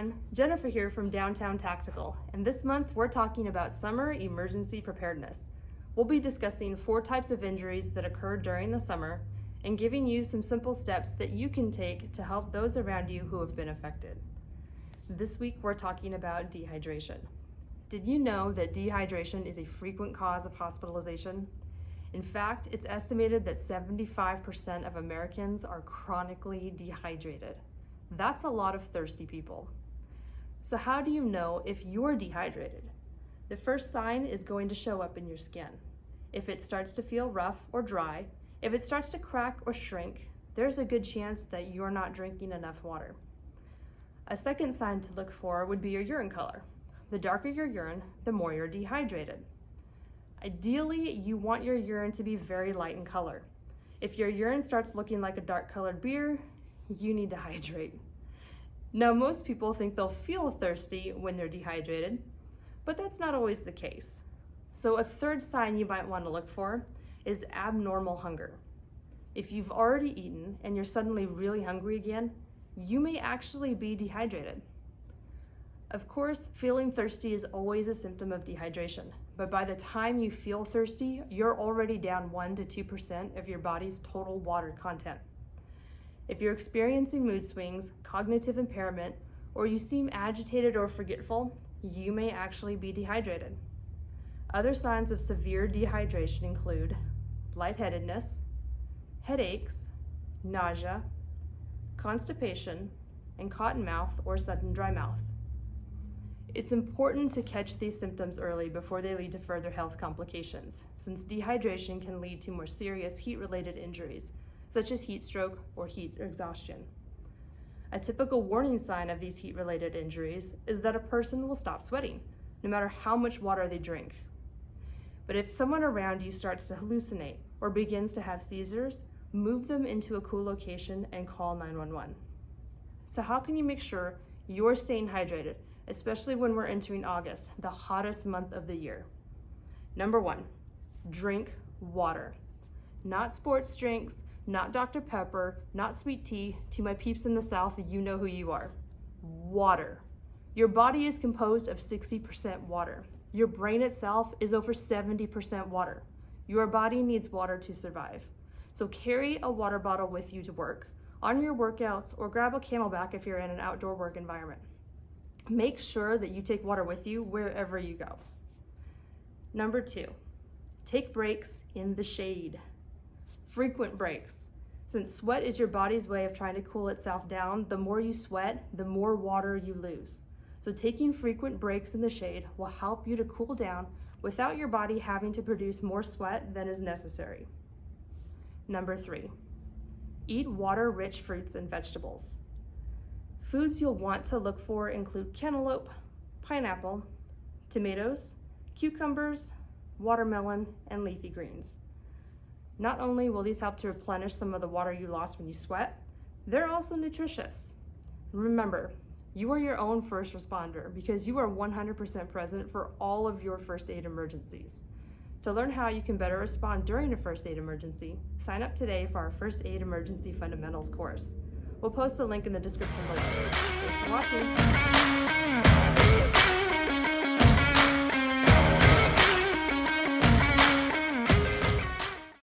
everyone, Jennifer here from Downtown Tactical, and this month we're talking about summer emergency preparedness. We'll be discussing 4 types of injuries that occur during the summer and giving you some simple steps that you can take to help those around you who have been affected. This week we're talking about dehydration. Did you know that dehydration is a frequent cause of hospitalization? In fact, it's estimated that 75% of Americans are chronically dehydrated. That's a lot of thirsty people. So how do you know if you're dehydrated? The first sign is going to show up in your skin. If it starts to feel rough or dry, if it starts to crack or shrink, there's a good chance that you're not drinking enough water. A second sign to look for would be your urine color. The darker your urine, the more you're dehydrated. Ideally, you want your urine to be very light in color. If your urine starts looking like a dark colored beer, you need to hydrate. Now, most people think they'll feel thirsty when they're dehydrated, but that's not always the case. So a third sign you might want to look for is abnormal hunger. If you've already eaten and you're suddenly really hungry again, you may actually be dehydrated. Of course, feeling thirsty is always a symptom of dehydration, but by the time you feel thirsty, you're already down 1 to 2% of your body's total water content. If you're experiencing mood swings, cognitive impairment, or you seem agitated or forgetful, you may actually be dehydrated. Other signs of severe dehydration include lightheadedness, headaches, nausea, constipation, and cotton mouth or sudden dry mouth. It's important to catch these symptoms early before they lead to further health complications, since dehydration can lead to more serious heat-related injuries, such as heat stroke or heat exhaustion. A typical warning sign of these heat-related injuries is that a person will stop sweating, no matter how much water they drink. But if someone around you starts to hallucinate or begins to have seizures, move them into a cool location and call 911. So how can you make sure you're staying hydrated, especially when we're entering August, the hottest month of the year? Number 1, drink water. Not sports drinks, not Dr. Pepper, not sweet tea. To my peeps in the South, you know who you are. Water. Your body is composed of 60% water. Your brain itself is over 70% water. Your body needs water to survive. So carry a water bottle with you to work, on your workouts, or grab a Camelback if you're in an outdoor work environment. Make sure that you take water with you wherever you go. Number 2, take breaks in the shade. Frequent breaks. Since sweat is your body's way of trying to cool itself down, the more you sweat, the more water you lose. So taking frequent breaks in the shade will help you to cool down without your body having to produce more sweat than is necessary. Number 3, eat water-rich fruits and vegetables. Foods you'll want to look for include cantaloupe, pineapple, tomatoes, cucumbers, watermelon, and leafy greens. Not only will these help to replenish some of the water you lost when you sweat, they're also nutritious. Remember, you are your own first responder because you are 100% present for all of your first aid emergencies. To learn how you can better respond during a first aid emergency, sign up today for our First Aid Emergency Fundamentals course. We'll post a link in the description below. Thanks for watching.